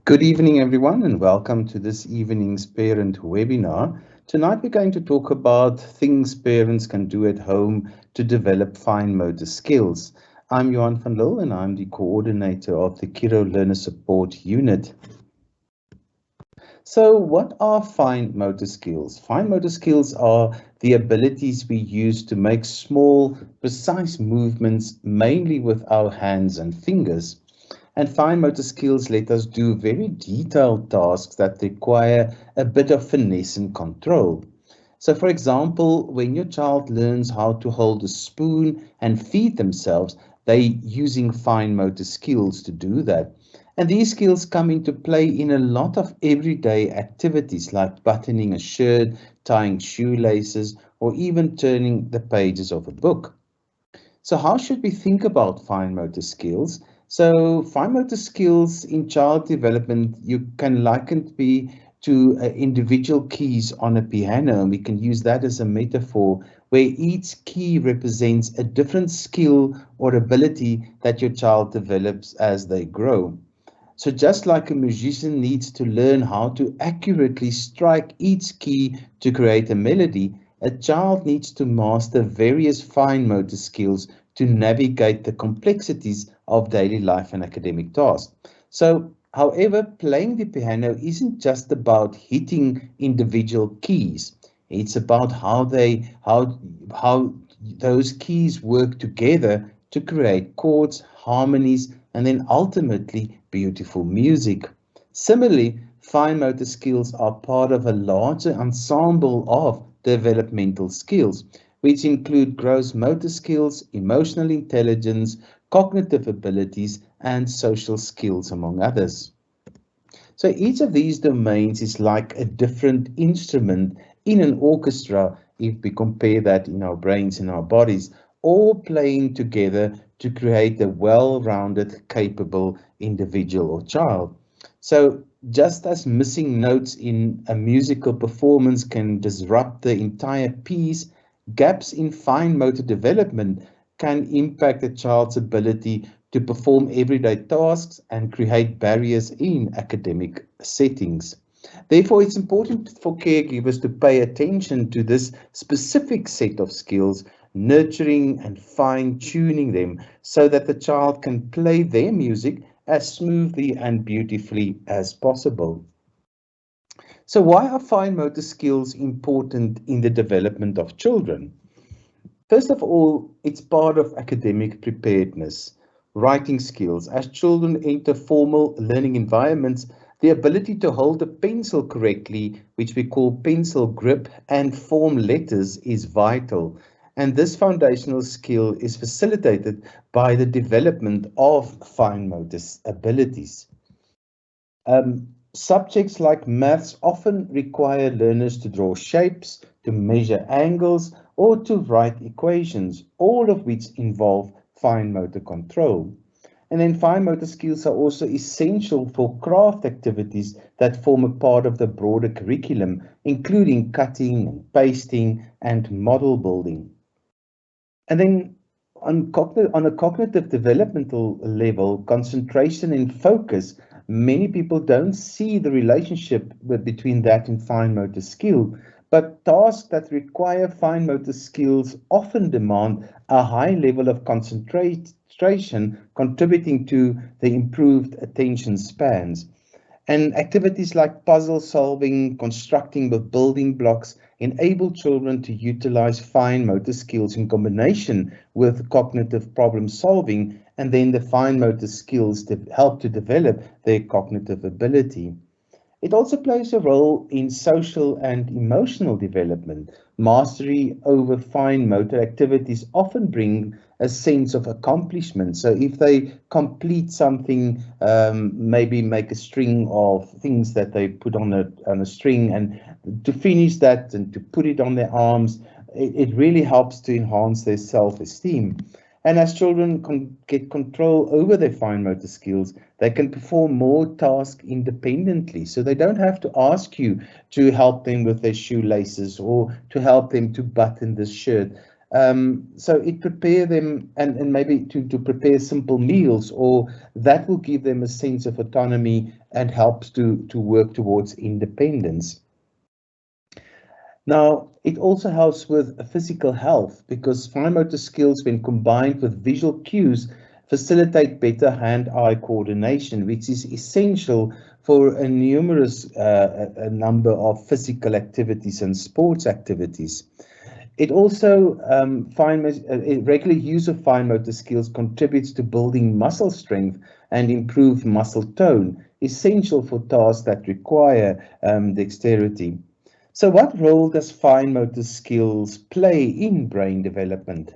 Good evening, everyone, and welcome to this evening's parent webinar. Tonight, we're going to talk about things parents can do at home to develop fine motor skills. I'm Johan van Lille, and I'm the coordinator of the Kiro Learner Support Unit. So, what are fine motor skills? Fine motor skills are the abilities we use to make small, precise movements, mainly with our hands and fingers. And fine motor skills let us do very detailed tasks that require a bit of finesse and control. So, for example, when your child learns how to hold a spoon and feed themselves, they're using fine motor skills to do that. And these skills come into play in a lot of everyday activities like buttoning a shirt, tying shoelaces, or even turning the pages of a book. So how should we think about fine motor skills? So fine motor skills in child development, you can liken it be to individual keys on a piano, and we can use that as a metaphor where each key represents a different skill or ability that your child develops as they grow. So just like a musician needs to learn how to accurately strike each key to create a melody, a child needs to master various fine motor skills to navigate the complexities of daily life and academic tasks. So, however, playing the piano isn't just about hitting individual keys. It's about how those keys work together to create chords, harmonies, and then ultimately beautiful music. Similarly, fine motor skills are part of a larger ensemble of developmental skills, which include gross motor skills, emotional intelligence, cognitive abilities, and social skills, among others. So each of these domains is like a different instrument in an orchestra if we compare that in our brains and our bodies, all playing together to create a well-rounded, capable individual or child. So just as missing notes in a musical performance can disrupt the entire piece, gaps in fine motor development can impact a child's ability to perform everyday tasks and create barriers in academic settings. Therefore, it's important for caregivers to pay attention to this specific set of skills, nurturing and fine tuning them so that the child can play their music as smoothly and beautifully as possible. So, why are fine motor skills important in the development of children? First of all, it's part of academic preparedness, writing skills. As children enter formal learning environments, the ability to hold a pencil correctly, which we call pencil grip, and form letters is vital. And this foundational skill is facilitated by the development of fine motor abilities. Subjects like maths often require learners to draw shapes, to measure angles, or to write equations, all of which involve fine motor control. And then fine motor skills are also essential for craft activities that form a part of the broader curriculum, including cutting and pasting and model building. And then on a cognitive developmental level, concentration and focus, many people don't see the relationship between that and fine motor skill. But tasks that require fine motor skills often demand a high level of concentration, contributing to the improved attention spans. And activities like puzzle solving, constructing with building blocks enable children to utilize fine motor skills in combination with cognitive problem solving, and then the fine motor skills to help to develop their cognitive ability. It also plays a role in social and emotional development. Mastery over fine motor activities often bring a sense of accomplishment. So if they complete something, maybe make a string of things that they put on a string, and to finish that and to put it on their arms, it really helps to enhance their self-esteem. And as children get control over their fine motor skills, they can perform more tasks independently. So they don't have to ask you to help them with their shoelaces or to help them to button the shirt. So it prepare them and maybe to prepare simple meals, or that will give them a sense of autonomy and helps to work towards independence. Now, it also helps with physical health because fine motor skills, when combined with visual cues, facilitate better hand-eye coordination, which is essential for a numerous a number of physical activities and sports activities. It also, regular use of fine motor skills contributes to building muscle strength and improve muscle tone, essential for tasks that require dexterity. So what role does fine motor skills play in brain development?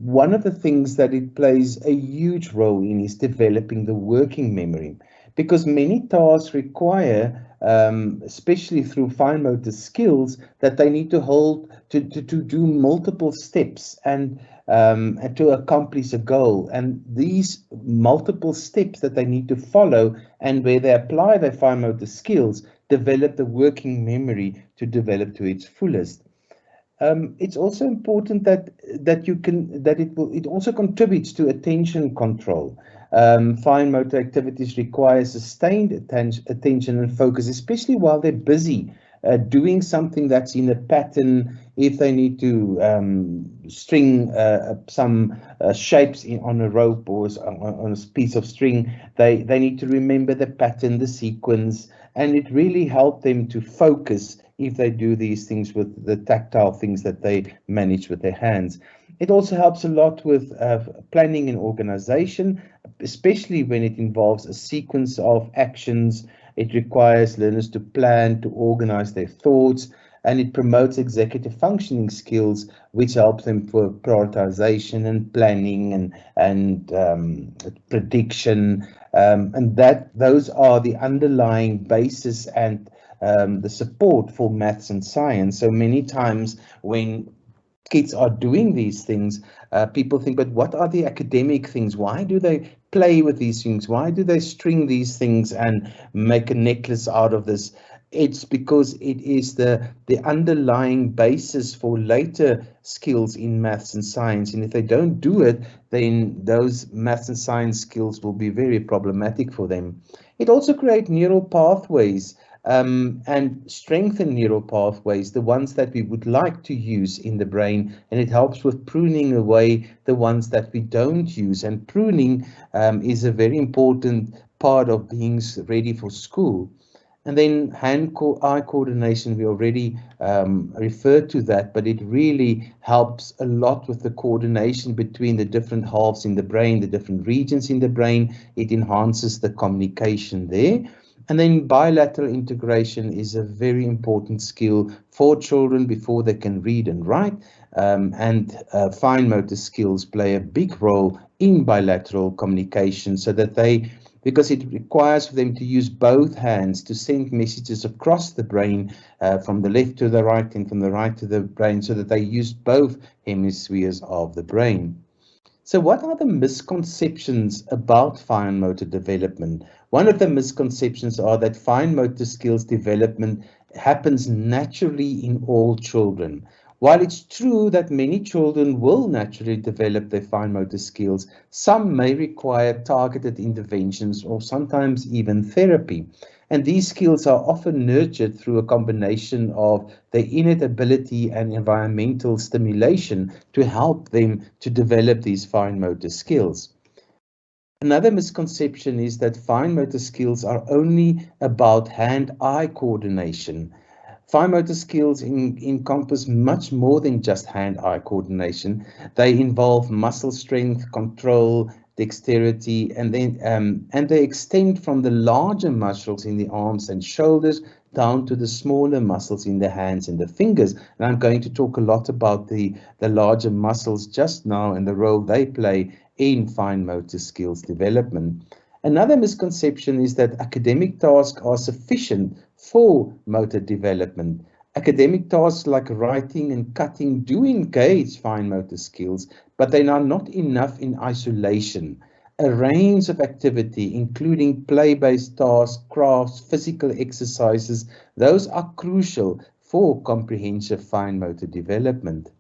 One of the things that it plays a huge role in is developing the working memory, because many tasks require, especially through fine motor skills, that they need to hold to do multiple steps and to accomplish a goal. And these multiple steps that they need to follow and where they apply their fine motor skills develop the working memory to develop to its fullest. It's also important that it also contributes to attention control. Fine motor activities require sustained attention and focus, especially while they're busy doing something that's in a pattern. If they need to string some shapes on a rope or on a piece of string, they need to remember the pattern, the sequence, and it really helps them to focus if they do these things with the tactile things that they manage with their hands. It also helps a lot with planning and organization, especially when it involves a sequence of actions. It requires learners to plan, to organize their thoughts, and it promotes executive functioning skills, which helps them for prioritization and planning and prediction, and those are the underlying basis and the support for maths and science. So many times when kids are doing these things, people think, but what are the academic things? Why do they play with these things? Why do they string these things and make a necklace out of this? It's because it is the underlying basis for later skills in maths and science. And if they don't do it, then those maths and science skills will be very problematic for them. It also creates neural pathways and strengthen neural pathways, the ones that we would like to use in the brain, and it helps with pruning away the ones that we don't use. And pruning is a very important part of being ready for school. And then hand-eye coordination, we already referred to that, but it really helps a lot with the coordination between the different halves in the brain, the different regions in the brain. It enhances the communication there. And then bilateral integration is a very important skill for children before they can read and write. And fine motor skills play a big role in bilateral communication, so that because it requires for them to use both hands to send messages across the brain, from the left to the right and from the right to the brain, so that they use both hemispheres of the brain. So what are the misconceptions about fine motor development? One of the misconceptions are that fine motor skills development happens naturally in all children. While it's true that many children will naturally develop their fine motor skills, some may require targeted interventions or sometimes even therapy. And these skills are often nurtured through a combination of their innate ability and environmental stimulation to help them to develop these fine motor skills. Another misconception is that fine motor skills are only about hand-eye coordination. Fine motor skills encompass much more than just hand-eye coordination. They involve muscle strength, control, dexterity, and they extend from the larger muscles in the arms and shoulders down to the smaller muscles in the hands and the fingers. And I'm going to talk a lot about the larger muscles just now and the role they play in fine motor skills development. Another misconception is that academic tasks are sufficient for motor development. Academic tasks like writing and cutting do engage fine motor skills, but they are not enough in isolation. A range of activity, including play-based tasks, crafts, physical exercises, those are crucial for comprehensive fine motor development.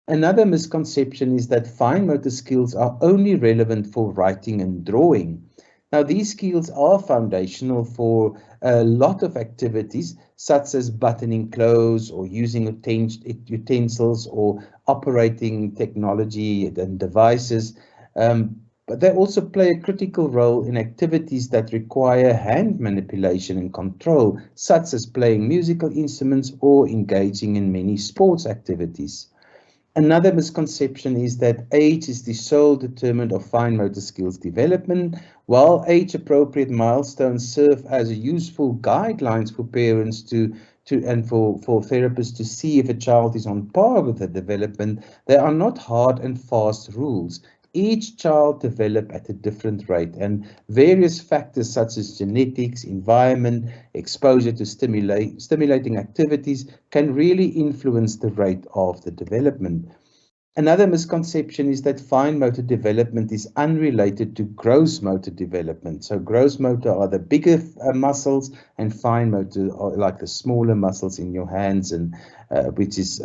Another misconception is that fine motor skills are only relevant for writing and drawing. Now, these skills are foundational for a lot of activities, such as buttoning clothes or using utensils or operating technology and devices. But they also play a critical role in activities that require hand manipulation and control, such as playing musical instruments or engaging in many sports activities. Another misconception is that age is the sole determinant of fine motor skills development. While age-appropriate milestones serve as useful guidelines for parents and for therapists to see if a child is on par with the development, they are not hard and fast rules. Each child develops at a different rate, and various factors such as genetics, environment, exposure to stimulating activities can really influence the rate of the development. Another misconception is that fine motor development is unrelated to gross motor development. So gross motor are the bigger muscles, and fine motor are like the smaller muscles in your hands, and which is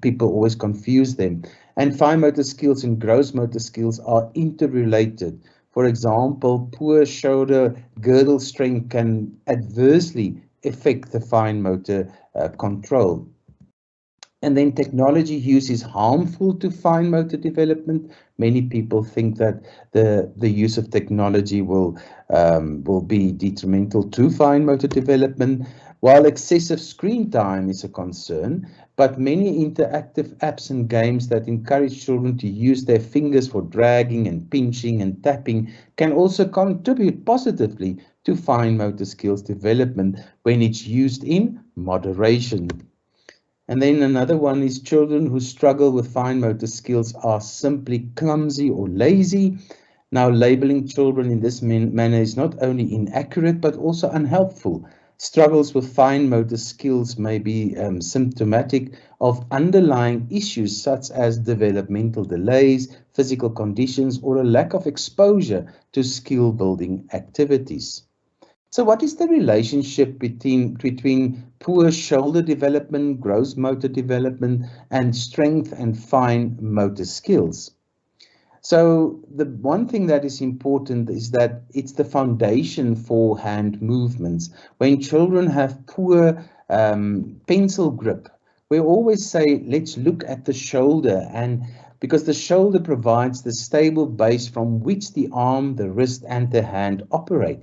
people always confuse them. And fine motor skills and gross motor skills are interrelated. For example, poor shoulder girdle strength can adversely affect the fine motor control. And then technology use is harmful to fine motor development. Many people think that the use of technology will be detrimental to fine motor development, while excessive screen time is a concern. But many interactive apps and games that encourage children to use their fingers for dragging and pinching and tapping can also contribute positively to fine motor skills development when it's used in moderation. And then another one is children who struggle with fine motor skills are simply clumsy or lazy. Now, labeling children in this manner is not only inaccurate, but also unhelpful. Struggles with fine motor skills may be symptomatic of underlying issues such as developmental delays, physical conditions, or a lack of exposure to skill building activities. So what is the relationship between poor shoulder development, gross motor development, and strength and fine motor skills? So the one thing that is important is that it's the foundation for hand movements. When children have poor pencil grip, we always say, let's look at the shoulder, and because the shoulder provides the stable base from which the arm, the wrist, and the hand operate.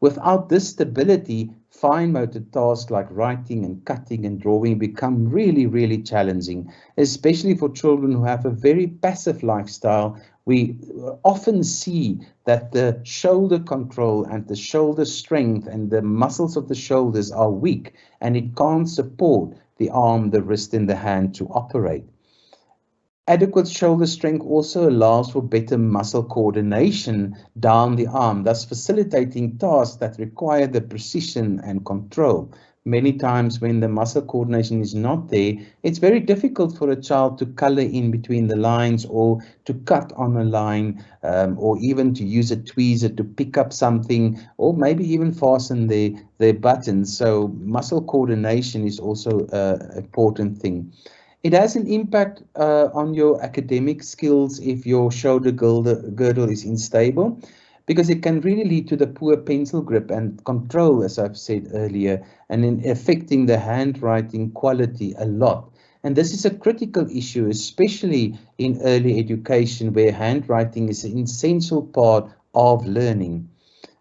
Without this stability, fine motor tasks like writing and cutting and drawing become really, really challenging, especially for children who have a very passive lifestyle. We often see that the shoulder control and the shoulder strength and the muscles of the shoulders are weak, and it can't support the arm, the wrist, and the hand to operate. Adequate shoulder strength also allows for better muscle coordination down the arm, thus facilitating tasks that require the precision and control. Many times when the muscle coordination is not there, it's very difficult for a child to color in between the lines or to cut on a line, or even to use a tweezer to pick up something, or maybe even fasten their buttons. So muscle coordination is also an important thing. It has an impact on your academic skills if your shoulder girdle is unstable, because it can really lead to the poor pencil grip and control, as I've said earlier, and in affecting the handwriting quality a lot. And this is a critical issue, especially in early education, where handwriting is an essential part of learning.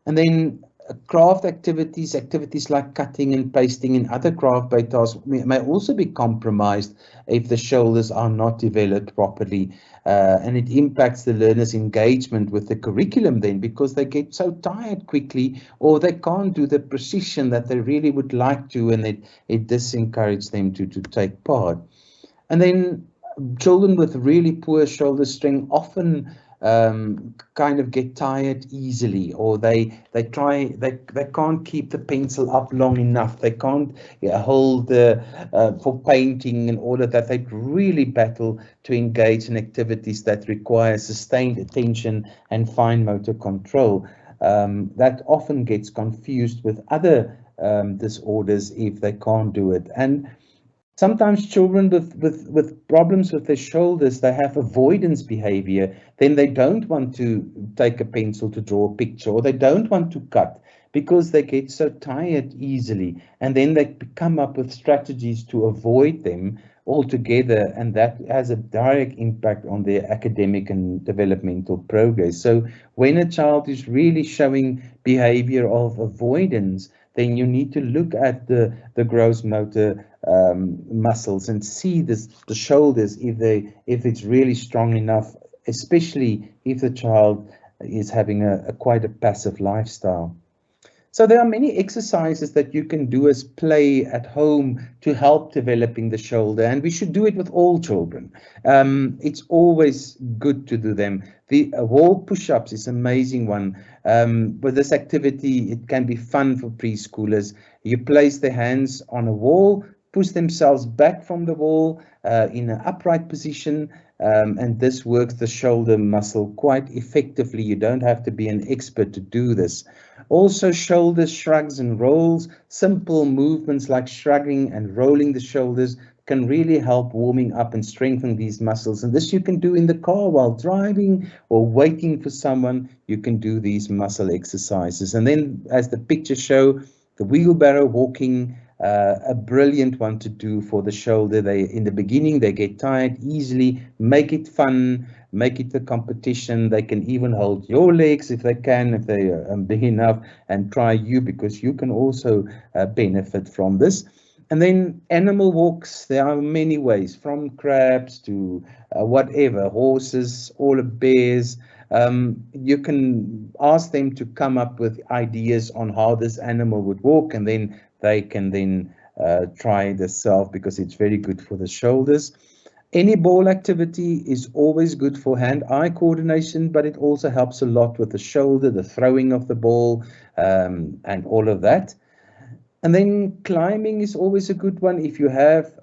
And then craft activities, activities like cutting and pasting and other craft-based tasks may also be compromised if the shoulders are not developed properly. And it impacts the learner's engagement with the curriculum then, because they get so tired quickly, or they can't do the precision that they really would like to, and it disencourages them to take part. And then children with really poor shoulder strength often kind of get tired easily, or they can't keep the pencil up long enough. They can't hold the for painting and all of that. They really battle to engage in activities that require sustained attention and fine motor control. That often gets confused with other disorders if they can't do it. And sometimes children with problems with their shoulders, they have avoidance behavior. Then they don't want to take a pencil to draw a picture, or they don't want to cut because they get so tired easily. And then they come up with strategies to avoid them altogether, and that has a direct impact on their academic and developmental progress. So when a child is really showing behavior of avoidance, then you need to look at the gross motor muscles and see the shoulders if it's really strong enough, especially if the child is having quite a passive lifestyle. So there are many exercises that you can do as play at home to help developing the shoulder, and we should do it with all children. It's always good to do them. The wall push-ups is an amazing one. With this activity, it can be fun for preschoolers. You place their hands on a wall, push themselves back from the wall in an upright position, and this works the shoulder muscle quite effectively. You don't have to be an expert to do this. Also, shoulder shrugs and rolls. Simple movements like shrugging and rolling the shoulders can really help warming up and strengthen these muscles. And this you can do in the car while driving or waiting for someone. You can do these muscle exercises. And then, as the pictures show, the wheelbarrow walking, a brilliant one to do for the shoulder. In the beginning, they get tired easily. Make it fun, make it a competition. They can even hold your legs if they can, if they are big enough, and try you, because you can also benefit from this. And then animal walks, there are many ways, from crabs to whatever, horses, all the bears. You can ask them to come up with ideas on how this animal would walk, and then they can then try this self, because it's very good for the shoulders. Any ball activity is always good for hand-eye coordination, but it also helps a lot with the shoulder, the throwing of the ball, and all of that. And then climbing is always a good one. If you have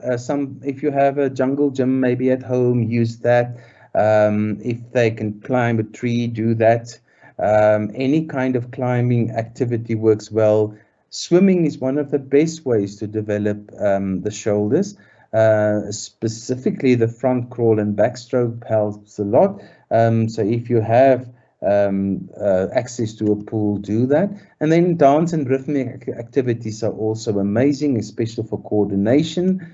if you have a jungle gym maybe at home, use that. If they can climb a tree, do that. Any kind of climbing activity works well. Swimming is one of the best ways to develop the shoulders. Specifically, the front crawl and backstroke helps a lot. So if you have access to a pool, do that. And then dance and rhythmic activities are also amazing, especially for coordination.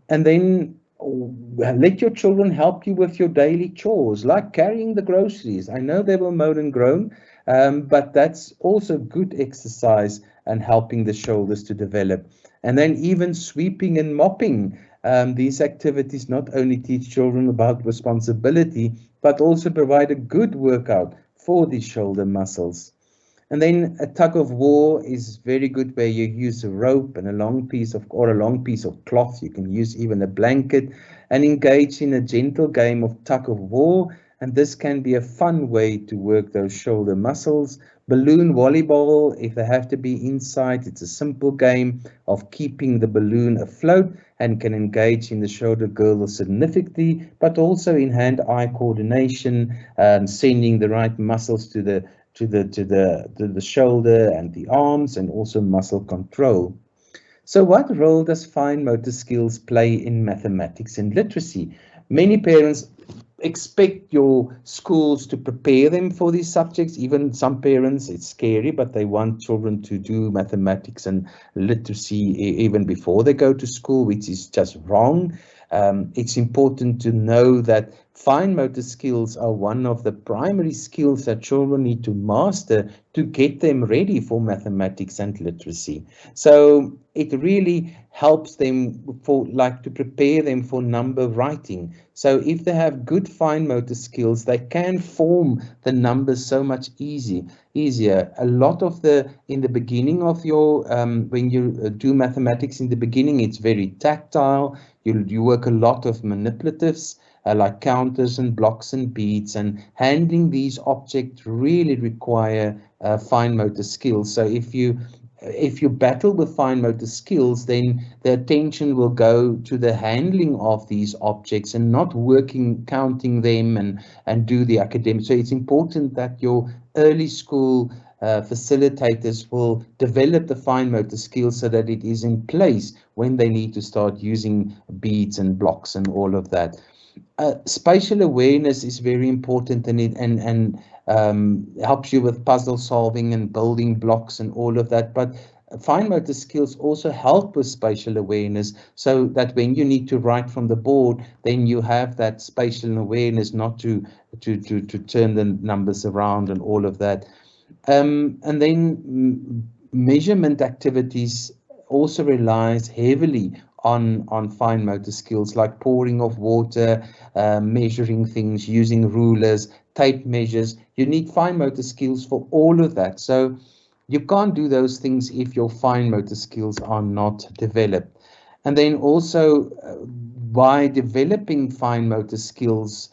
And then let your children help you with your daily chores, like carrying the groceries. I know they were mown and grown, but that's also good exercise and helping the shoulders to develop. And then even sweeping and mopping. These activities not only teach children about responsibility, but also provide a good workout for the shoulder muscles. And then a tug of war is very good, where you use a rope and a long piece of cloth. You can use even a blanket and engage in a gentle game of tug of war. And this can be a fun way to work those shoulder muscles. Balloon volleyball, if they have to be inside, it's a simple game of keeping the balloon afloat and can engage in the shoulder girdle significantly, but also in hand-eye coordination, sending the right muscles to the shoulder and the arms, and also muscle control. So what role does fine motor skills play in mathematics and literacy? Many parents expect your schools to prepare them for these subjects. Even some parents, it's scary, but they want children to do mathematics and literacy even before they go to school, which is just wrong. It's important to know that Fine motor skills are one of the primary skills that children need to master to get them ready for mathematics and literacy. So it really helps them for to prepare them for number writing. So if they have good fine motor skills, they can form the numbers so much easier. A lot of in the beginning of your when you do mathematics in the beginning, it's very tactile. You work a lot of manipulatives, like counters and blocks and beads, and handling these objects really require fine motor skills. So if you battle with fine motor skills, then the attention will go to the handling of these objects and not counting them and do the academic. So it's important that your early school facilitators will develop the fine motor skills so that it is in place when they need to start using beads and blocks and all of that. Spatial awareness is very important, and helps you with puzzle solving and building blocks and all of that. But fine motor skills also help with spatial awareness, so that when you need to write from the board, then you have that spatial awareness not to turn the numbers around and all of that. And then measurement activities also relies heavily on fine motor skills, like pouring of water, measuring things, using rulers, tape measures. You need fine motor skills for all of that. So you can't do those things if your fine motor skills are not developed. And then also by developing fine motor skills,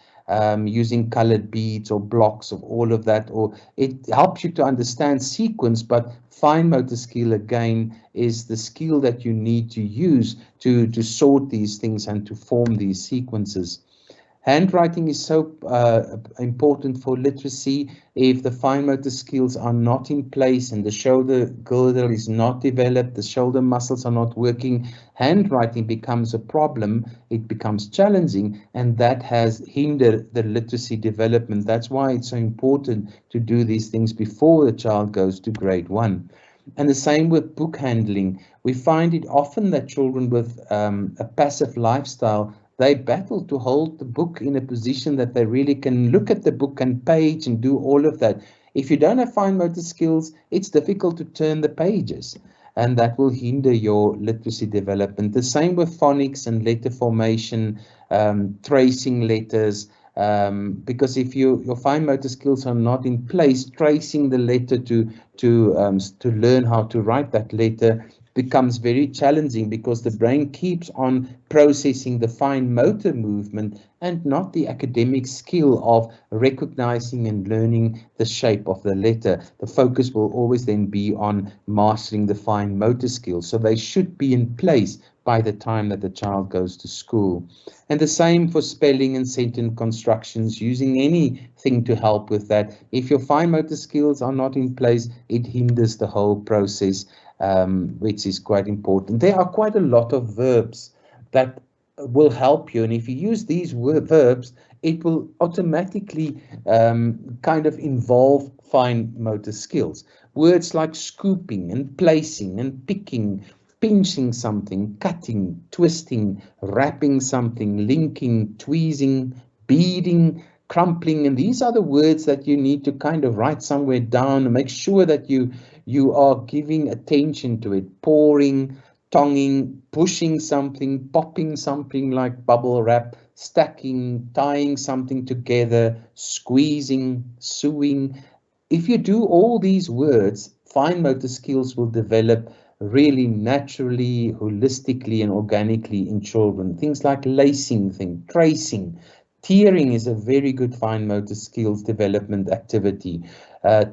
using colored beads or blocks of all of that, or it helps you to understand sequence, but fine motor skill again is the skill that you need to use to sort these things and to form these sequences. Handwriting is so important for literacy. If the fine motor skills are not in place and the shoulder girdle is not developed, the shoulder muscles are not working, handwriting becomes a problem, it becomes challenging, and that has hindered the literacy development. That's why it's so important to do these things before the child goes to grade 1. And the same with book handling. We find it often that children with a passive lifestyle, they battle to hold the book in a position that they really can look at the book and page and do all of that. If you don't have fine motor skills, it's difficult to turn the pages, and that will hinder your literacy development. The same with phonics and letter formation, tracing letters, because if your fine motor skills are not in place, tracing the letter to learn how to write that letter becomes very challenging, because the brain keeps on processing the fine motor movement and not the academic skill of recognizing and learning the shape of the letter. The focus will always then be on mastering the fine motor skills. So they should be in place by the time that the child goes to school. And the same for spelling and sentence constructions, using anything to help with that. If your fine motor skills are not in place, it hinders the whole process, which is quite important. There are quite a lot of verbs that will help you, and if you use these verbs, it will automatically kind of involve fine motor skills. Words like scooping and placing and picking, pinching something, cutting, twisting, wrapping something, linking, tweezing, beading, crumpling, and these are the words that you need to kind of write somewhere down and make sure that you are giving attention to it. Pouring, tonguing, pushing something, popping something like bubble wrap, stacking, tying something together, squeezing, sewing. If you do all these words, fine motor skills will develop really naturally, holistically, and organically in children. Things like lacing, tracing, tearing is a very good fine motor skills development activity.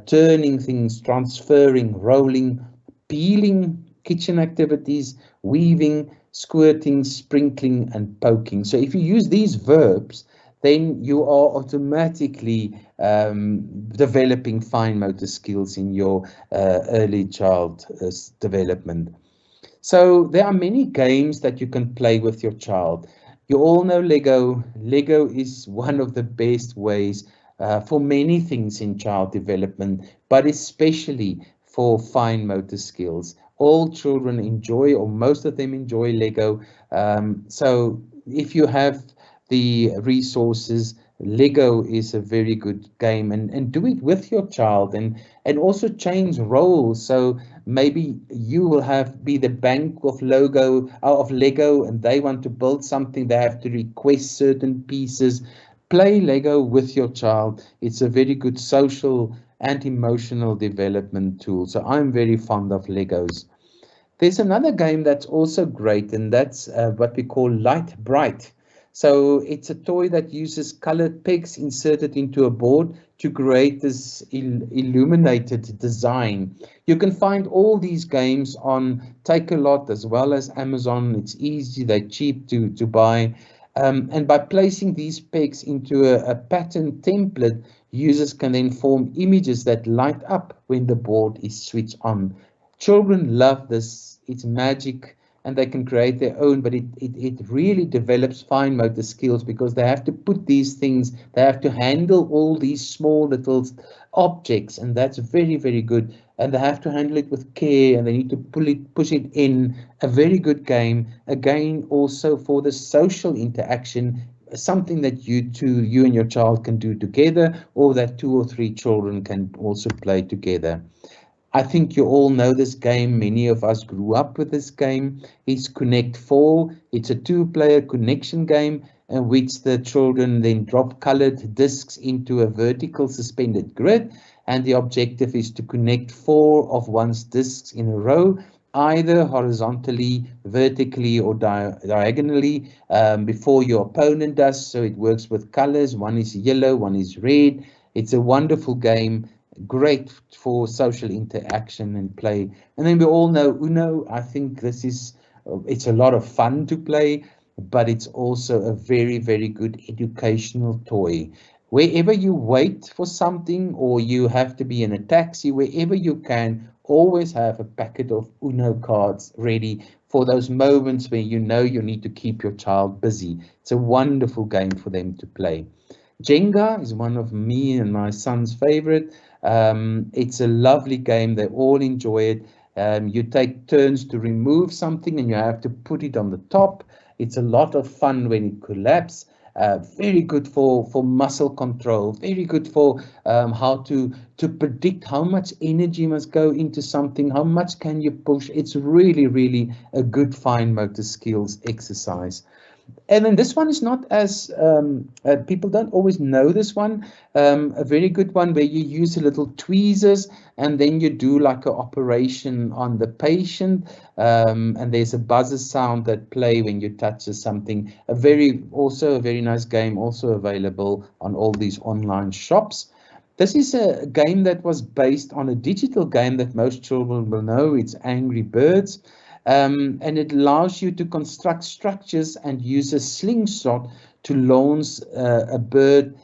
Turning things, transferring, rolling, peeling, kitchen activities, weaving, squirting, sprinkling, and poking. So if you use these verbs, then you are automatically developing fine motor skills in your early child development. So there are many games that you can play with your child. You all know Lego. Lego is one of the best ways for many things in child development, but especially for fine motor skills. All children enjoy, or most of them enjoy Lego. So if you have the resources. Lego is a very good game, and do it with your child, and also change roles. So maybe you will be the bank of Lego, and they want to build something. They have to request certain pieces. Play Lego with your child. It's a very good social and emotional development tool. So I'm very fond of Legos. There's another game that's also great, and that's what we call Light Bright. So it's a toy that uses colored pegs inserted into a board to create this illuminated design. You can find all these games on Takealot as well as Amazon. It's easy, they're cheap to buy. And by placing these pegs into a pattern template, users can then form images that light up when the board is switched on. Children love this. It's magic, and they can create their own, but it really develops fine motor skills because they have to put these things, they have to handle all these small little objects, and that's very, very good. And they have to handle it with care, and they need to push it in. A very good game. Again, also for the social interaction, something that you and your child can do together, or that 2 or 3 children can also play together. I think you all know this game. Many of us grew up with this game. It's Connect 4. It's a 2-player connection game in which the children then drop colored discs into a vertical suspended grid. And the objective is to connect 4 of one's discs in a row, either horizontally, vertically, or diagonally before your opponent does. So it works with colors. One is yellow, one is red. It's a wonderful game, great for social interaction and play. And then we all know Uno. I think it's a lot of fun to play, but it's also a very, very good educational toy. Wherever you wait for something, or you have to be in a taxi, wherever you can, always have a packet of Uno cards ready for those moments where you know you need to keep your child busy. It's a wonderful game for them to play. Jenga is one of me and my son's favorite. It's a lovely game. They all enjoy it. You take turns to remove something and you have to put it on the top. It's a lot of fun when it collapses. Very good for muscle control. Very good for how to predict how much energy must go into something. How much can you push? It's really, really a good fine motor skills exercise. And then this one is not as people don't always know this one. A very good one where you use a little tweezers and then you do like an operation on the patient, and there's a buzzer sound that play when you touch something. Also a very nice game, also available on all these online shops. This is a game that was based on a digital game that most children will know. It's Angry Birds. And it allows you to construct structures and use a slingshot to launch a bird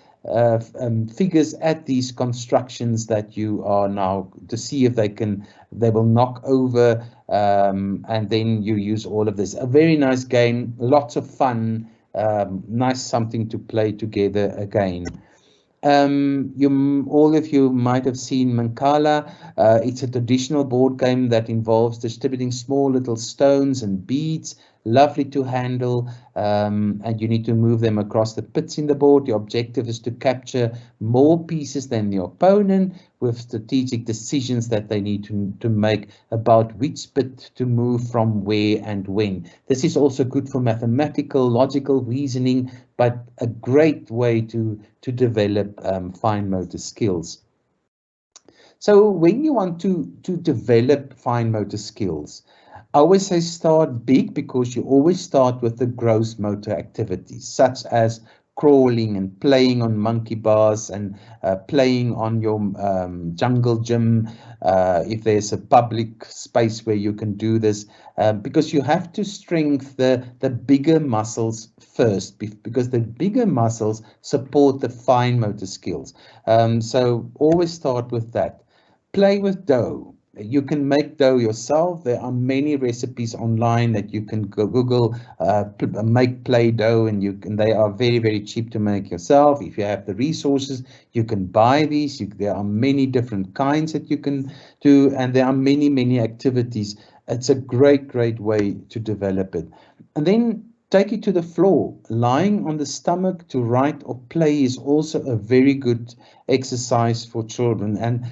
figures at these constructions that you are now to see if they will knock over, and then you use all of this. A very nice game, lots of fun, nice something to play together again. All of you might have seen Mancala. It's a traditional board game that involves distributing small little stones and beads, lovely to handle, and you need to move them across the pits in the board. The objective is to capture more pieces than the opponent with strategic decisions that they need to make about which pit to move from where and when. This is also good for mathematical, logical reasoning, but a great way to develop fine motor skills. So when you want to develop fine motor skills, I always say start big, because you always start with the gross motor activities, such as crawling and playing on monkey bars and playing on your jungle gym, if there's a public space where you can do this, because you have to strengthen the bigger muscles first, because the bigger muscles support the fine motor skills. So always start with that. Play with dough. You can make dough yourself. There are many recipes online that you can Google, make play dough, and they are very, very cheap to make yourself. If you have the resources, you can buy these. There are many different kinds that you can do, and there are many, many activities. It's a great, great way to develop it. And then Take it to the floor. Lying on the stomach to write or play is also a very good exercise for children, and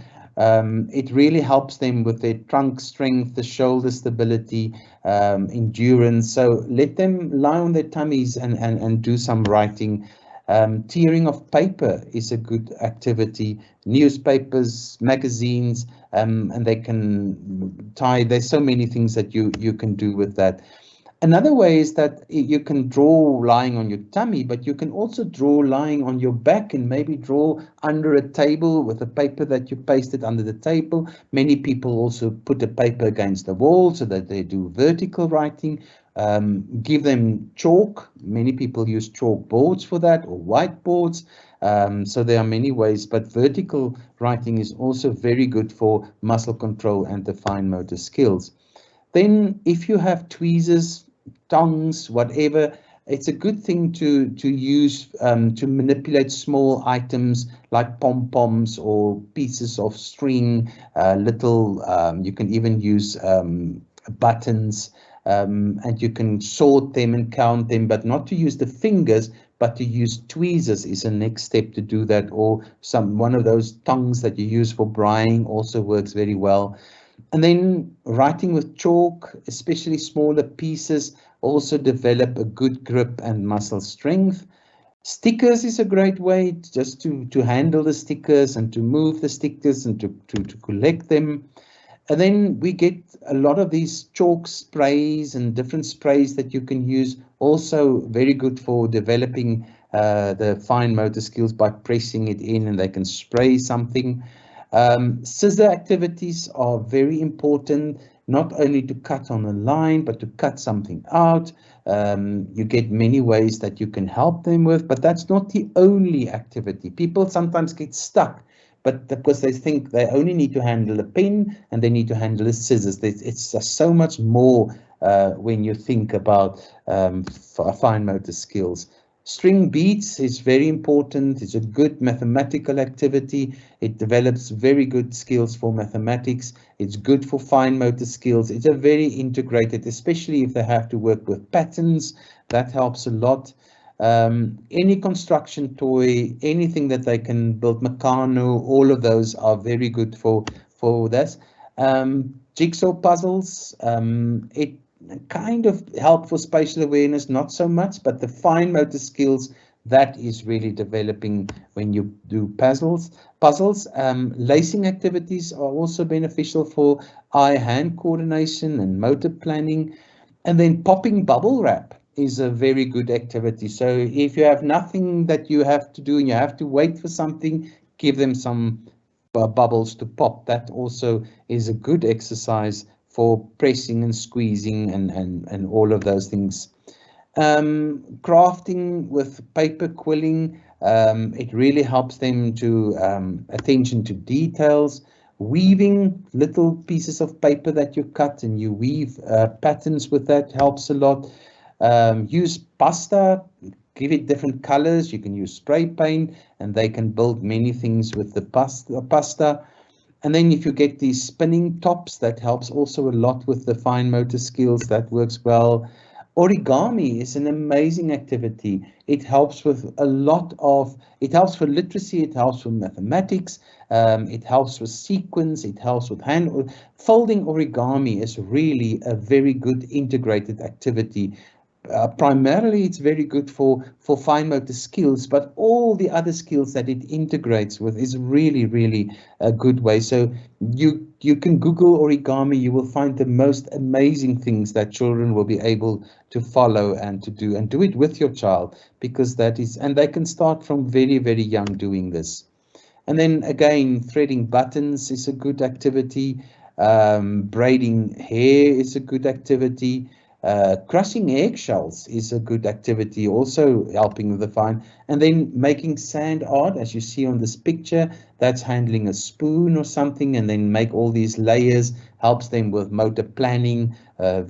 it really helps them with their trunk strength, the shoulder stability, endurance. So let them lie on their tummies and do some writing. Tearing of paper is a good activity. Newspapers, magazines, and they can tie. There's so many things that you can do with that. Another way is that you can draw lying on your tummy, but you can also draw lying on your back and maybe draw under a table with a paper that you pasted under the table. Many people also put a paper against the wall so that they do vertical writing. Give them chalk. Many people use chalk boards for that, or whiteboards. So there are many ways, but vertical writing is also very good for muscle control and the fine motor skills. Then if you have tweezers, tongs, whatever, it's a good thing to use to manipulate small items like pom-poms or pieces of string, little, you can even use buttons, and you can sort them and count them, but not to use the fingers, but to use tweezers is the next step to do that, or one of those tongs that you use for brailleing also works very well. And then writing with chalk, especially smaller pieces, also develop a good grip and muscle strength. Stickers is a great way just to handle the stickers and to move the stickers and to collect them. And then we get a lot of these chalk sprays and different sprays that you can use, also very good for developing the fine motor skills by pressing it in and they can spray something. Scissor activities are very important, not only to cut on a line, but to cut something out. You get many ways that you can help them with, but that's not the only activity. People sometimes get stuck, but because they think they only need to handle a pen and they need to handle the scissors. It's just so much more when you think about fine motor skills. String beads is very important. It's a good mathematical activity. It develops very good skills for mathematics. It's good for fine motor skills. It's a very integrated, especially if they have to work with patterns. That helps a lot. Any construction toy, anything that they can build, Meccano, all of those are very good for this. Jigsaw puzzles, it kind of help for spatial awareness, not so much, but the fine motor skills, that is really developing when you do puzzles. Lacing activities are also beneficial for eye-hand coordination and motor planning. And then popping bubble wrap is a very good activity. So if you have nothing that you have to do and you have to wait for something, give them some bubbles to pop. That also is a good exercise for pressing and squeezing and all of those things. Crafting with paper quilling, it really helps them to attention to details. Weaving little pieces of paper that you cut and you weave patterns with that helps a lot. Use pasta, give it different colors. You can use spray paint and they can build many things with the pasta. And then if you get these spinning tops, that helps also a lot with the fine motor skills. That works well. Origami is an amazing activity. It helps with a lot of, it helps for literacy, it helps for mathematics, it helps with sequence, it helps with hand. Folding origami is really a very good integrated activity. Primarily, it's very good for fine motor skills, but all the other skills that it integrates with is really, really a good way. So you can Google origami, you will find the most amazing things that children will be able to follow and to do it with your child, because that is, and they can start from very, very young doing this. And then again, threading buttons is a good activity. Braiding hair is a good activity. Crushing eggshells is a good activity, also helping with the fine. And then making sand art, as you see on this picture, that's handling a spoon or something, and then make all these layers, helps them with motor planning,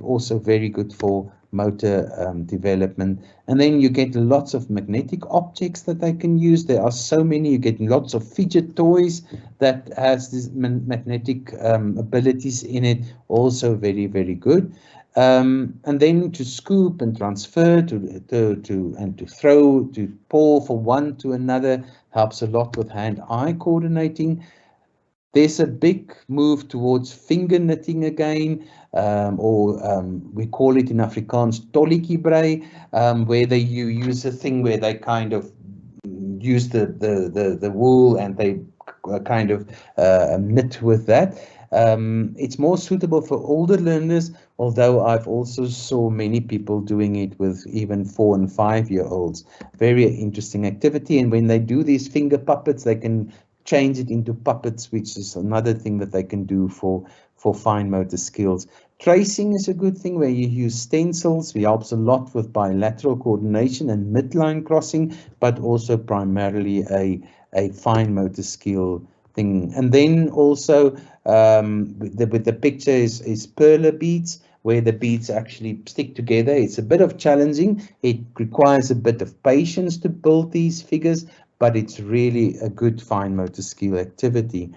also very good for motor development. And then you get lots of magnetic objects that they can use. There are so many. You get lots of fidget toys that has these magnetic abilities in it, also very, very good. And then to scoop and transfer, to throw, to pour from one to another helps a lot with hand-eye coordinating. There's a big move towards finger knitting again, we call it in Afrikaans tolletjiebrei, where you use a thing where they kind of use the wool and they kind of knit with that. It's more suitable for older learners, although I've also saw many people doing it with even 4 and 5-year-olds. Very interesting activity. And when they do these finger puppets, they can change it into puppets, which is another thing that they can do for fine motor skills. Tracing is a good thing where you use stencils. It helps a lot with bilateral coordination and midline crossing, but also primarily a fine motor skill thing. And then also with the picture is perler beads, where the beads actually stick together. It's a bit of challenging. It requires a bit of patience to build these figures, but it's really a good fine motor skill activity.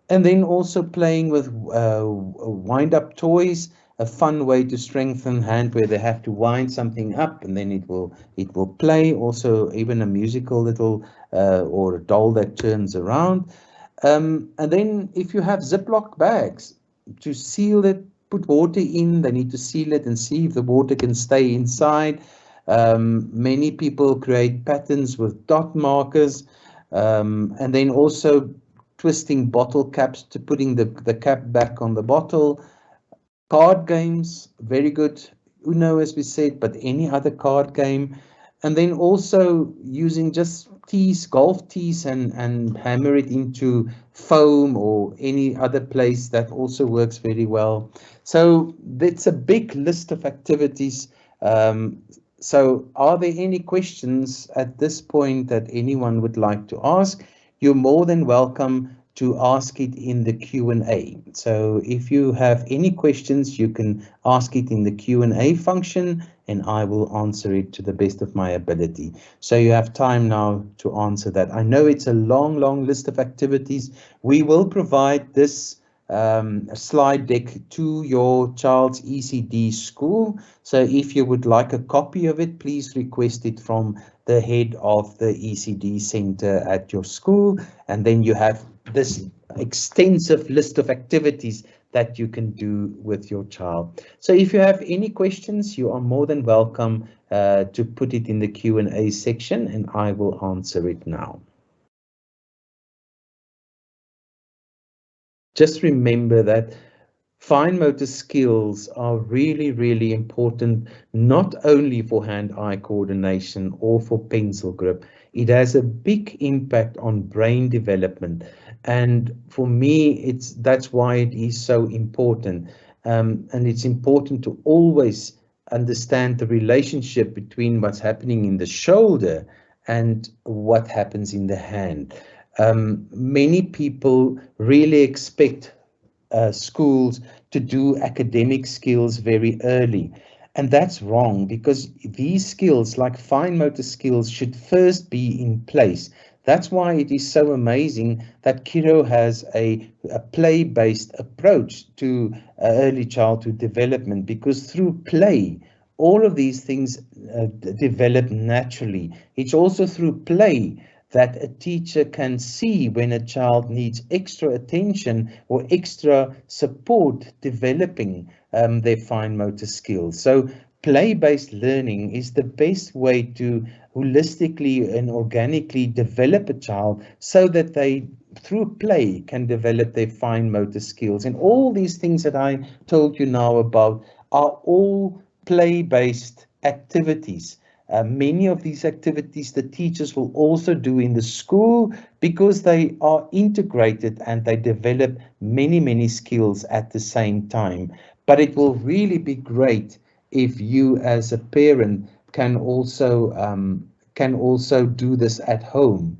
And then also playing with wind-up toys, a fun way to strengthen hand where they have to wind something up and then it will play. Also, even a musical little or a doll that turns around. And then if you have Ziploc bags to seal it, put water in, they need to seal it and see if the water can stay inside. Many people create patterns with dot markers, and then also twisting bottle caps to putting the cap back on the bottle. Card games, very good. Uno, as we said, but any other card game. And then also using just tees, golf tees, and hammer it into foam or any other place, that also works very well. So that's a big list of activities. So are there any questions at this point that anyone would like to ask? You're more than welcome to ask it in the Q&A. So if you have any questions, you can ask it in the Q&A function and I will answer it to the best of my ability. So you have time now to answer that. I know it's a long, long list of activities. We will provide this slide deck to your child's ECD school. So if you would like a copy of it, please request it from the head of the ECD center at your school. And then you have this extensive list of activities that you can do with your child. So if you have any questions, you are more than welcome to put it in the Q&A section and I will answer it now. Just remember that fine motor skills are really, really important, not only for hand-eye coordination or for pencil grip. It has a big impact on brain development. And for me, that's why it is so important. And it's important to always understand the relationship between what's happening in the shoulder and what happens in the hand. Many people really expect schools to do academic skills very early. And that's wrong, because these skills, like fine motor skills, should first be in place. That's why it is so amazing that Kiro has a play-based approach to early childhood development, because through play, all of these things develop naturally. It's also through play that a teacher can see when a child needs extra attention or extra support developing their fine motor skills. So play-based learning is the best way to holistically and organically develop a child so that they, through play, can develop their fine motor skills. And all these things that I told you now about are all play-based activities. Many of these activities the teachers will also do in the school, because they are integrated and they develop many, many skills at the same time. But it will really be great if you as a parent can also do this at home.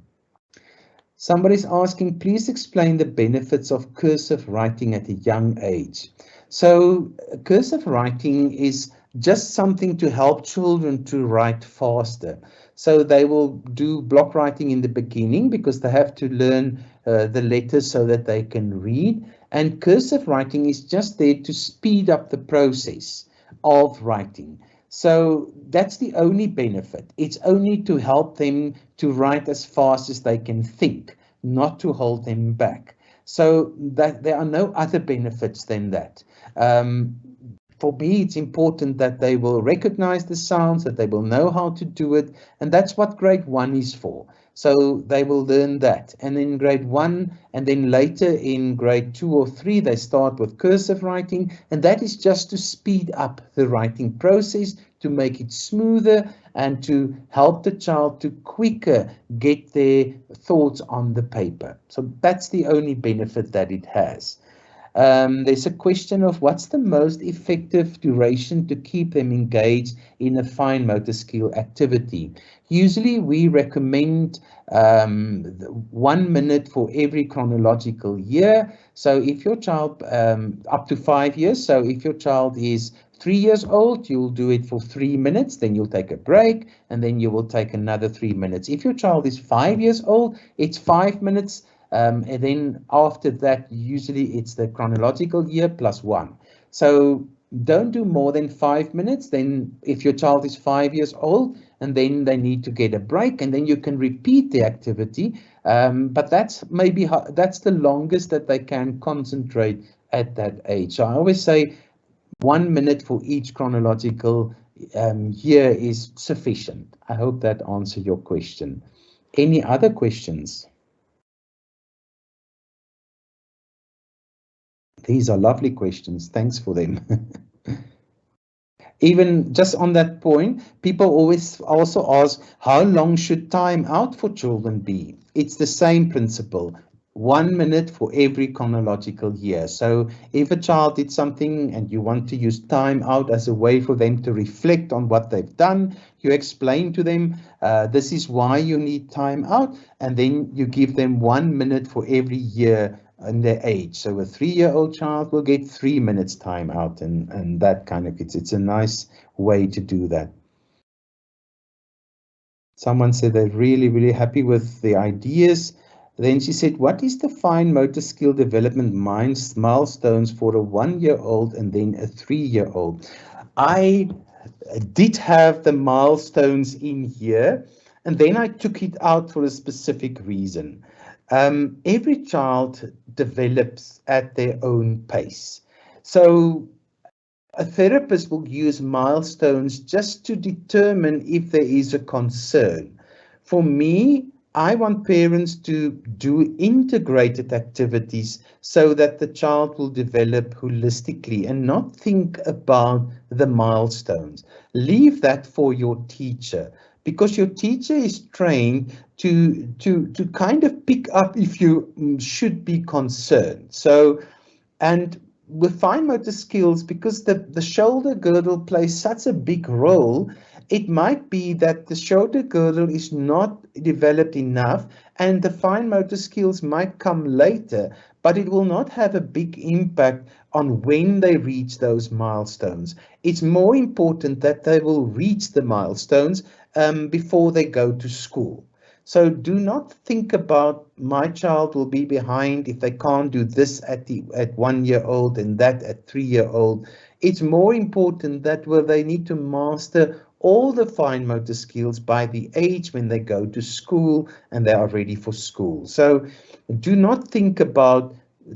Somebody's asking, please explain the benefits of cursive writing at a young age. So cursive writing is just something to help children to write faster. So they will do block writing in the beginning because they have to learn the letters so that they can read. And cursive writing is just there to speed up the process of writing. So that's the only benefit. It's only to help them to write as fast as they can think, not to hold them back. So that there are no other benefits than that. Um, for me, it's important that they will recognize the sounds, that they will know how to do it, and that's what grade 1 is for. So they will learn that. And in grade 1, and then later in grade 2 or 3, they start with cursive writing, and that is just to speed up the writing process, to make it smoother, and to help the child to quicker get their thoughts on the paper. So that's the only benefit that it has. There's a question of what's the most effective duration to keep them engaged in a fine motor skill activity. Usually we recommend 1 minute for every chronological year. So if your child, up to 5 years, so if your child is 3 years old, you'll do it for 3 minutes, then you'll take a break, and then you will take another 3 minutes. If your child is 5 years old, it's 5 minutes. And then after that, usually it's the chronological year plus 1. So don't do more than 5 minutes. Then if your child is 5 years old, and then they need to get a break, and then you can repeat the activity. But that's the longest that they can concentrate at that age. So I always say 1 minute for each chronological year is sufficient. I hope that answered your question. Any other questions? These are lovely questions. Thanks for them. Even just on that point, people always also ask, how long should time out for children be? It's the same principle. 1 minute for every chronological year. So if a child did something and you want to use time out as a way for them to reflect on what they've done, you explain to them, this is why you need time out, and then you give them 1 minute for every year in their age. So a 3-year-old child will get 3 minutes time out, and that kind of, it's a nice way to do that. Someone said they're really, really happy with the ideas. Then she said, what is the fine motor skill development milestones for a 1-year-old and then a 3-year-old? I did have the milestones in here, and then I took it out for a specific reason. Every child develops at their own pace. So a therapist will use milestones just to determine if there is a concern. For me, I want parents to do integrated activities so that the child will develop holistically and not think about the milestones. Leave that for your teacher, because your teacher is trained to kind of pick up if you should be concerned. So, and with fine motor skills, because the shoulder girdle plays such a big role, it might be that the shoulder girdle is not developed enough and the fine motor skills might come later, but it will not have a big impact on when they reach those milestones. It's more important that they will reach the milestones before they go to school. So do not think about my child will be behind if they can't do this at 1-year-old and that at 3-year-old. It's more important that they need to master all the fine motor skills by the age when they go to school and they are ready for school. So do not think about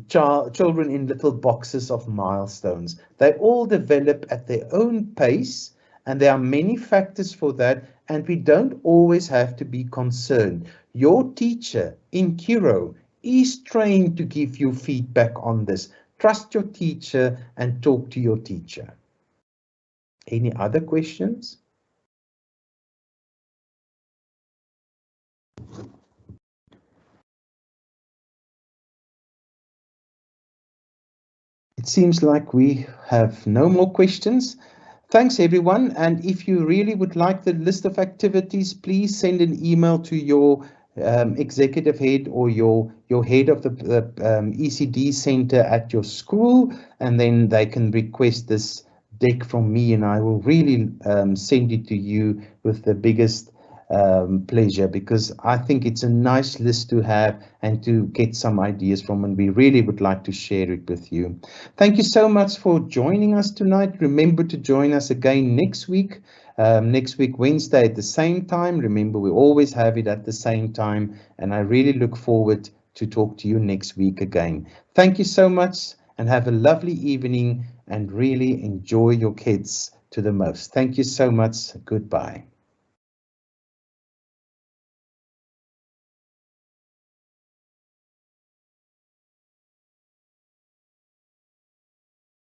children in little boxes of milestones. They all develop at their own pace, and there are many factors for that, and we don't always have to be concerned. Your teacher in Kiro is trained to give you feedback on this. Trust your teacher and talk to your teacher. Any other questions? It seems like we have no more questions. Thanks, everyone. And if you really would like the list of activities, please send an email to your executive head or your head of the ECD center at your school, and then they can request this deck from me, and I will really send it to you with the biggest pleasure, because I think it's a nice list to have and to get some ideas from, and we really would like to share it with you. Thank you so much for joining us tonight. Remember to join us again next week, Wednesday at the same time. Remember, we always have it at the same time, and I really look forward to talk to you next week again. Thank you so much, and have a lovely evening, and really enjoy your kids to the most. Thank you so much. Goodbye.